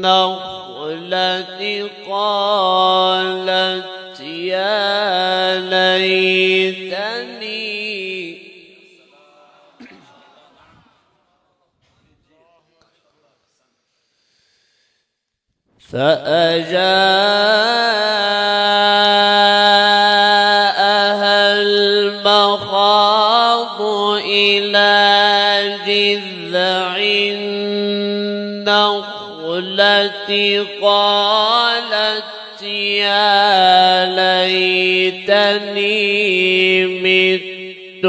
النخلة قالت يا ليتني فأجاءها المخاض إلى جذع النخلة قالت يا ليتني مت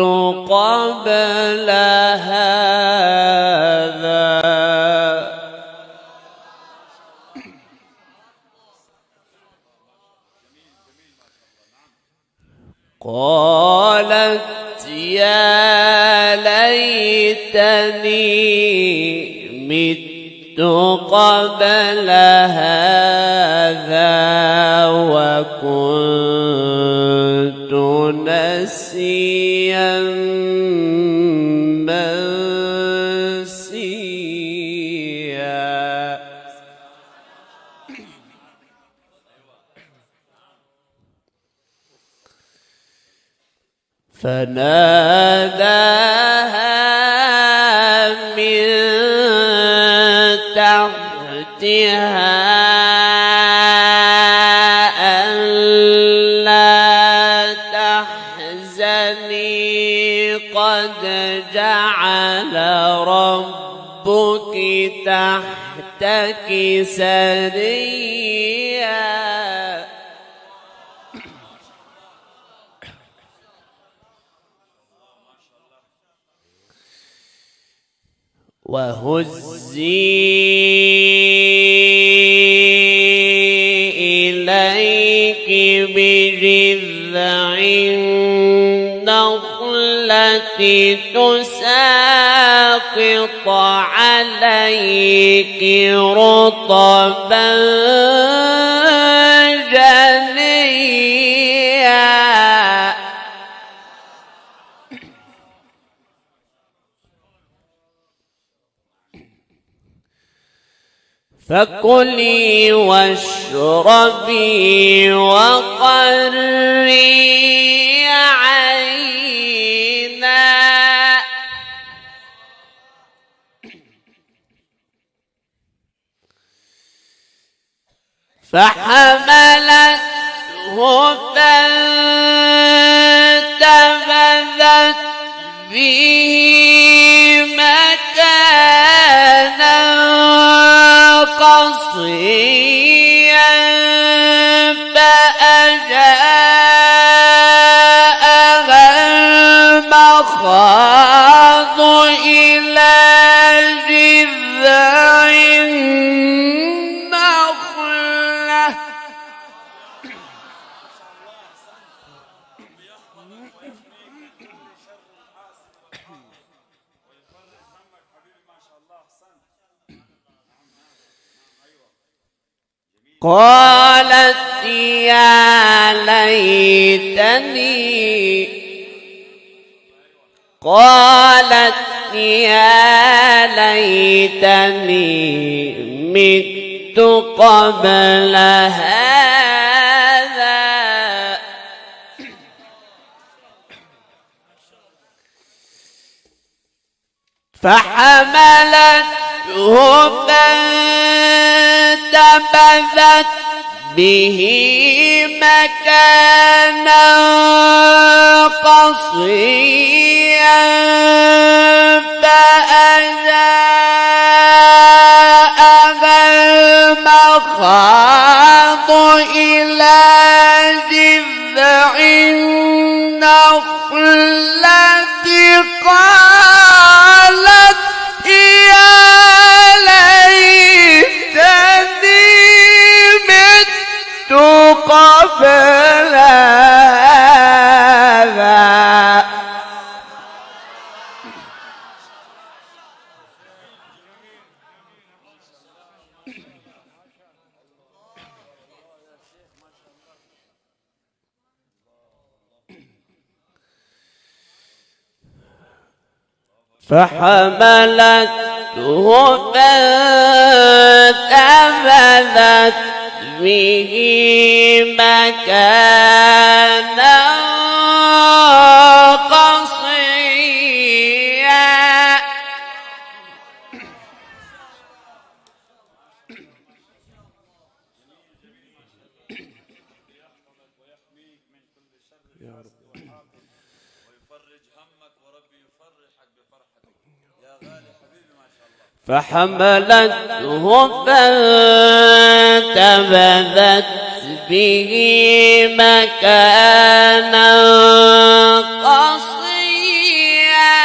قبل هذا قالت يا ليتني مت قبل هذا وكنت نسيا منسيا فناداها من تحتها ألا تحزني قد جعل ربك تحتك سريا وهزي إليك بجذع النخلة تساقط عليك رطبا جنيا فكلي واشربي وقري عينا فحملته فانتبذت به مكانا قصيا فأجاءها المخاض إلى جذع النخلة قالت يا ليتني مت قبل هذا فحملته فانتبذت به مكانا قصيا فأجاءها المخاض إلى جذع النخلة قالت يا ليتني مت قبل هذا فحملته فانتبذت به مكانا قصيا. فحملته فانتبذت به مكانا قصيا.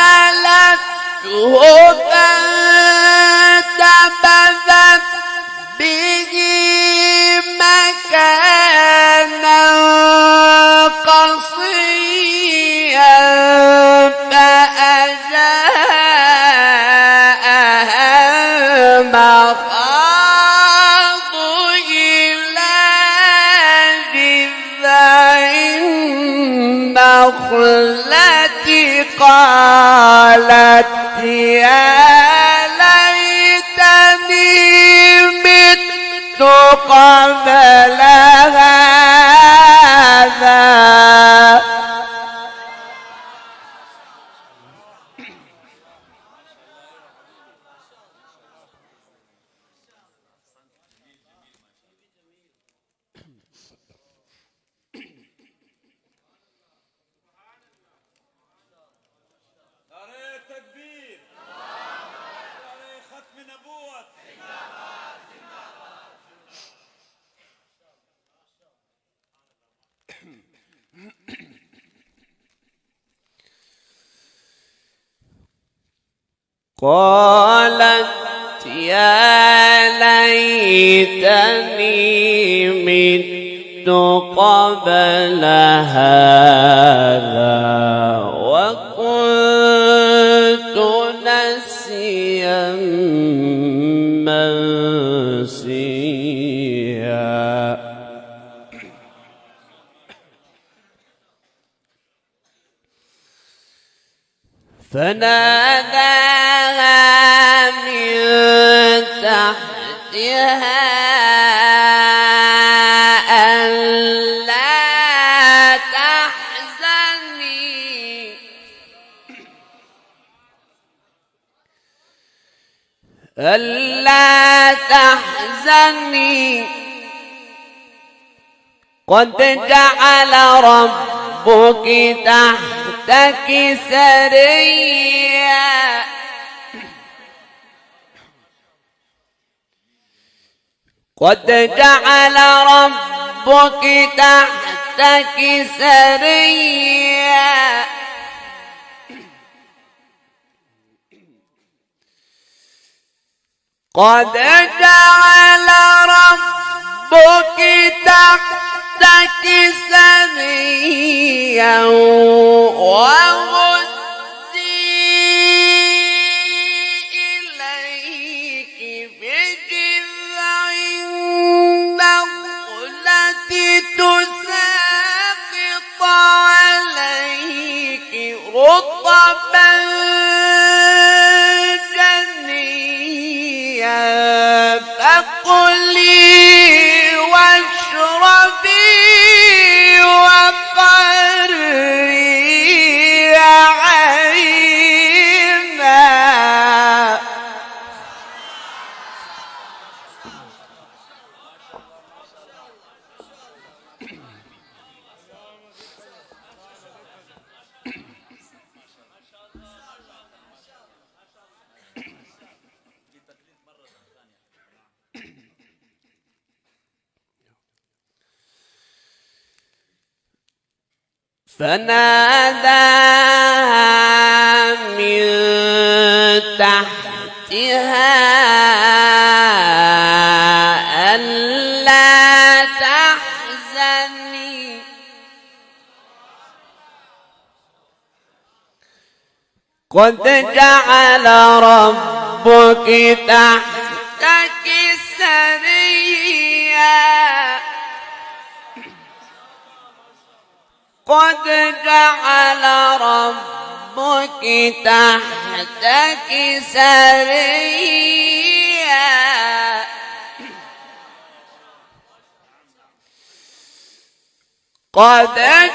فحملته فانتبذت به مكانا قصيا فأجاءها المخاض إلى جذع النخلة قالت يا ليتني مت قبل هذا. قالت يا ليتني مت قبل هذا وكنت نسيا منسيا. فناداها من تحتها ألا تحزني ألا تحزني قد جعل ربك تحتك سريا. قد جعل ربك تحتك سريا. قد جعل ربك تحتك سريا وهزي إليك بجذع النخلة تساقط عليك رطبا جنيا فكلي واشربي وقري عينا. فناداها من تحتها ألا تحزني قد جعل ربك تحتك سريا. قد جعل ربك تحتك سريا قد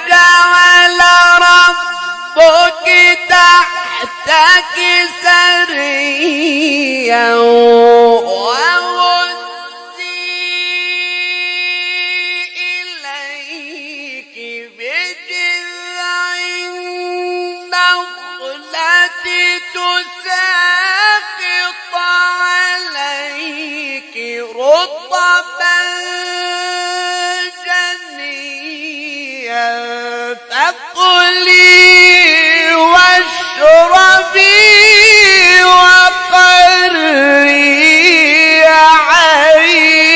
جعل ربك تحتك سريا وهزي إليك بجذع النخلة تساقط عليك رطبا فكلي واشربي وقري عينا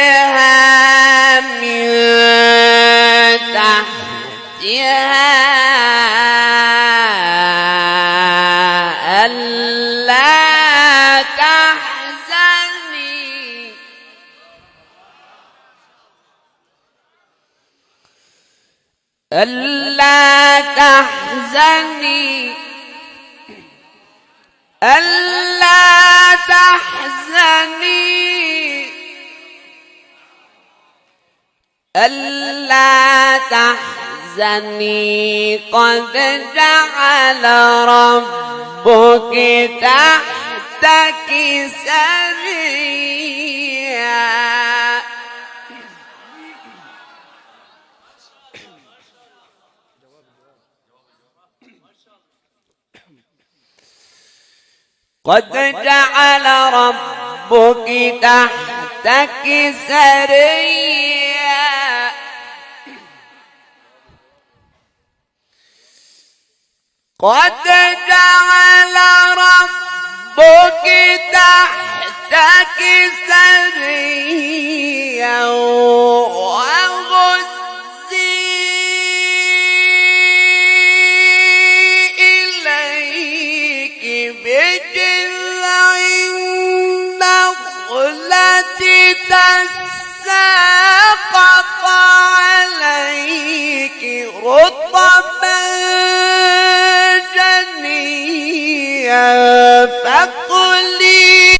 فناداها من تحتها ألا تحزني ألا تحزني ألا تحزني ألا تحزني قد جعل ربك تحتك سريا قد جعل ربك تحتك سريا قد جعل ربك تحتك سريا وهزي إليك بجذع النخلة تساقط عليك رطبا جنيا فكلي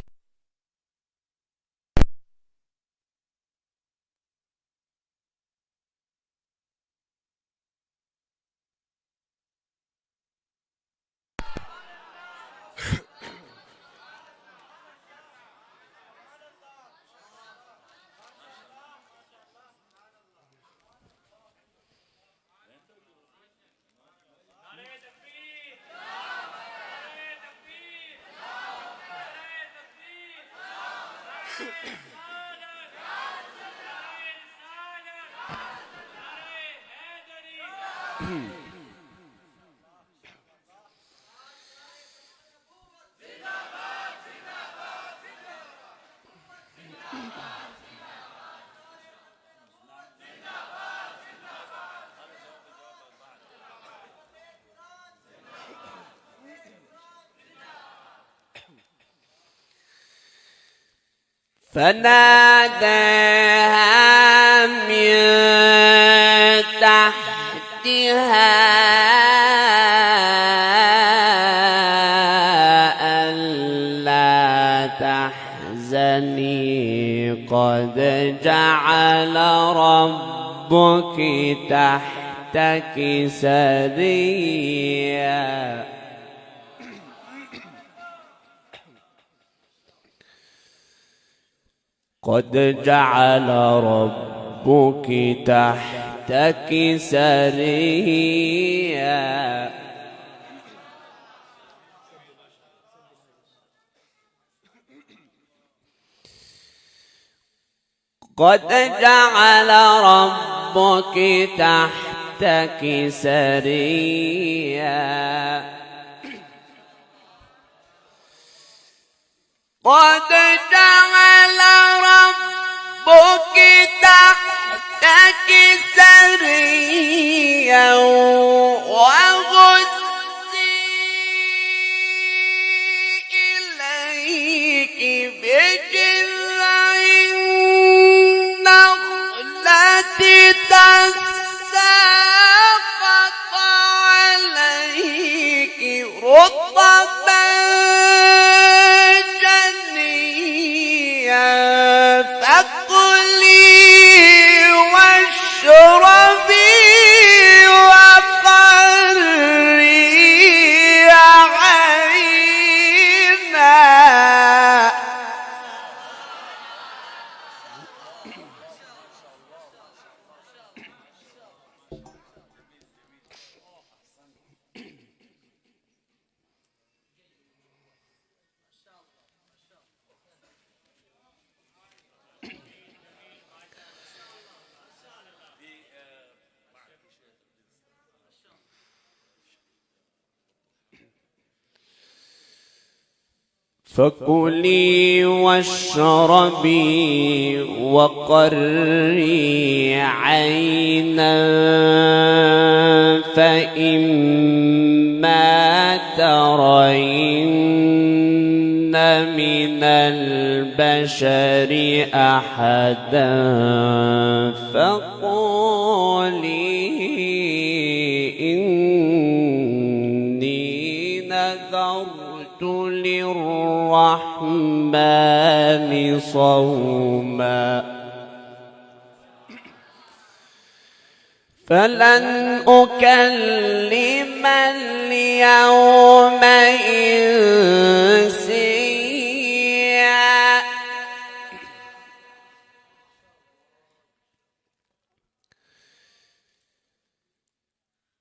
فناداها من تحتها ألا تحزني قد جعل ربك تحتك سريا قد جعل ربك تحتك سريا قد جعل ربك تحتك سريا قد جعل ربك تحتك سريا وهزي إليك بجذع النخلة تساقط عليك رطبا فكلي واشربي وقري عينا. فكلي واشربي وقري عينا فإما ترين من البشر أحدا فقولي إني نذرت للرحمن صوما فلن أكلم اليوم إنسيا.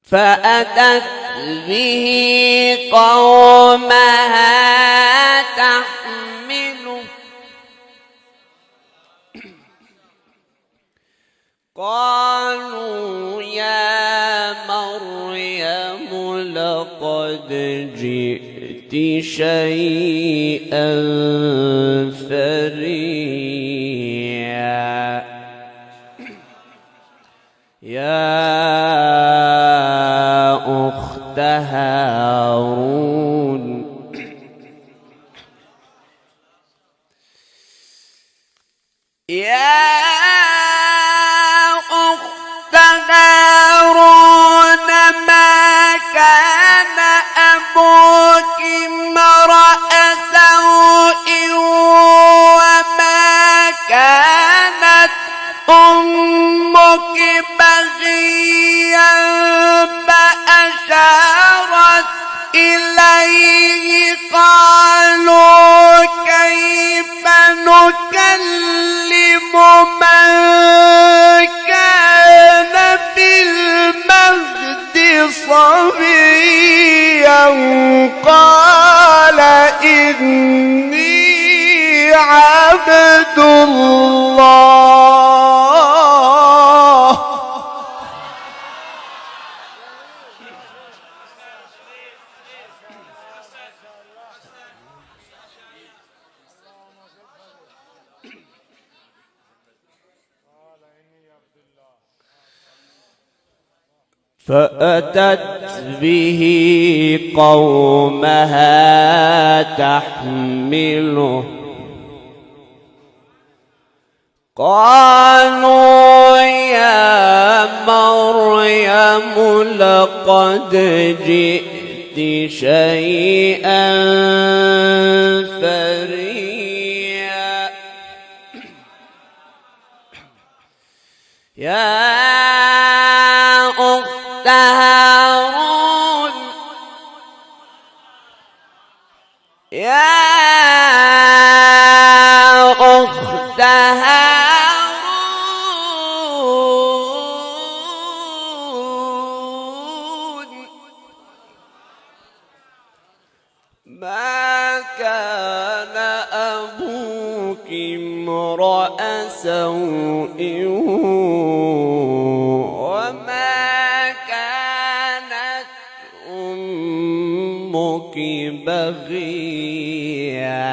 فأتت به قومها تحمله قالوا يا مريم لقد جئت شيئا فريا يا أخت هارون يا أخت هارون ما كان أبوك امرأ سوء وما كانت أمك بغيا فأشارت إليه قالوا كيف نكلم من كان في المهد صبيا قال إني عبد الله فأتت به قومها تحمله قالوا يا مريم لقد جئت شيئا فريا يا أخت هارون يا أخت هارون ما كان أبوك امرأ سوء وما كانت أمك بغيا.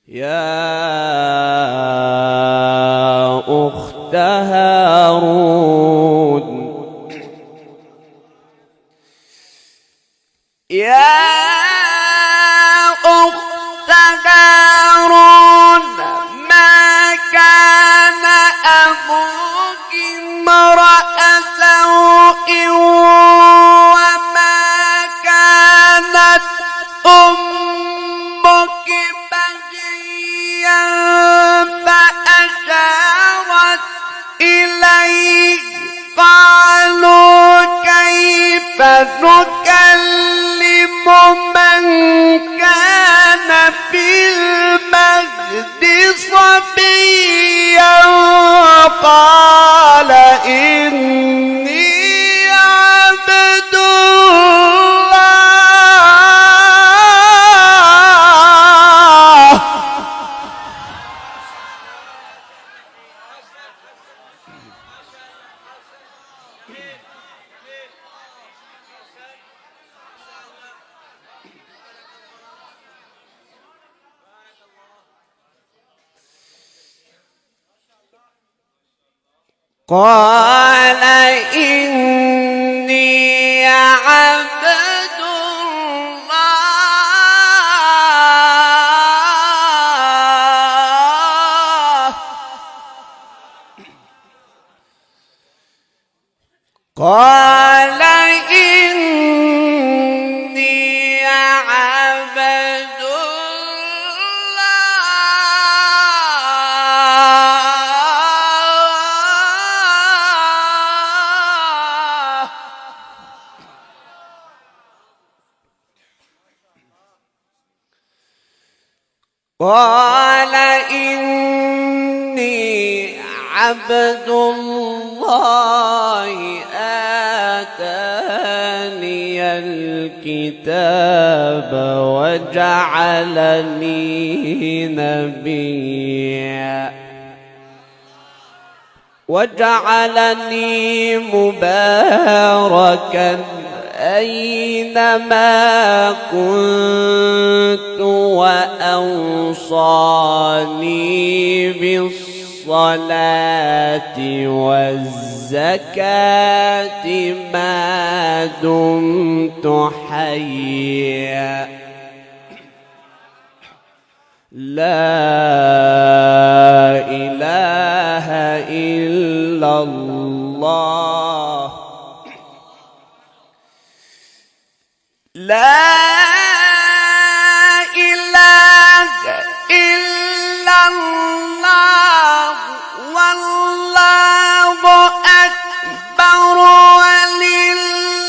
يا أخت هارون يا أخت هارون ما كان أبوك امرأ سوء وما كانت أمك بغيا فأشارت إليه قالوا كيف نكلم من كان في المهد صبيا قال إني عبد الله قال إني عبد الله قال إني عبد الله قال إني عبد الله آتاني الكتاب وجعلني نبيا وجعلني مباركا أينما كنت وأوصاني بالصلاة والزكاة ما دمت حيا لا إله إلا الله لا إله إلا الله والله أكبر ولله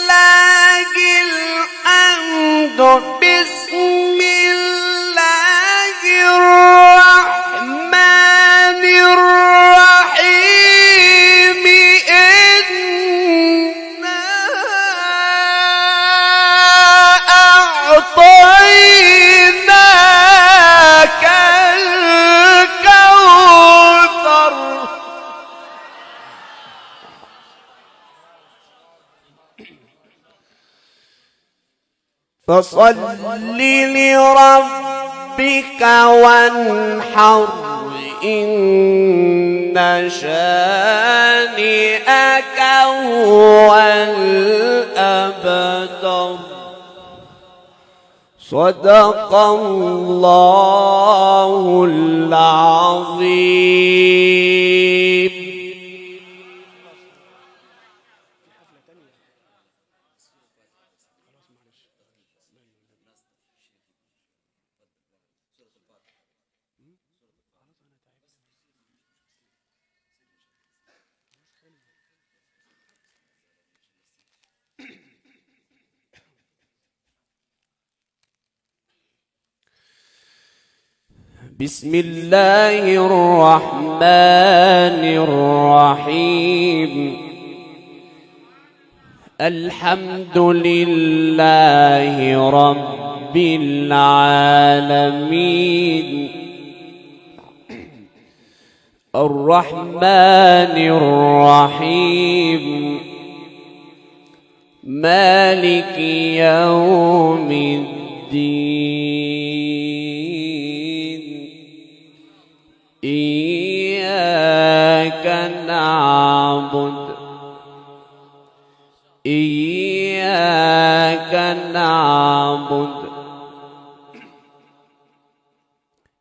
الحمد بسم الله الرحمن الرحيم إنا أعطيناك الكوثر فصل لربك وانحر إن شانئك هو الأبتر صدق الله العظيم. بسم الله الرحمن الرحيم الحمد لله رب رب العالمين الرحمن الرحيم مالك يوم الدين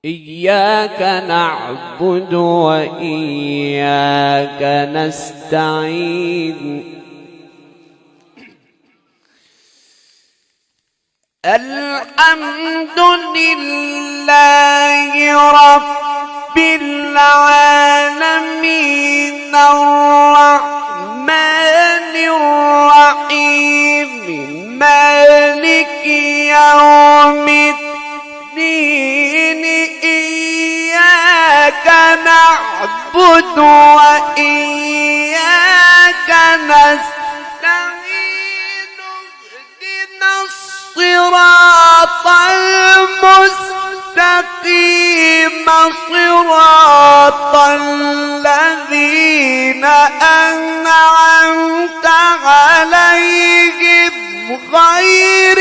إياك نعبد وإياك نستعين الحمد لله رب العالمين الرحمن الرحيم مالك يوم الدين إياك نعبد وإياك نستعين اهدنا الصراط المستقيم صراط الذين أنعمت عليهم غير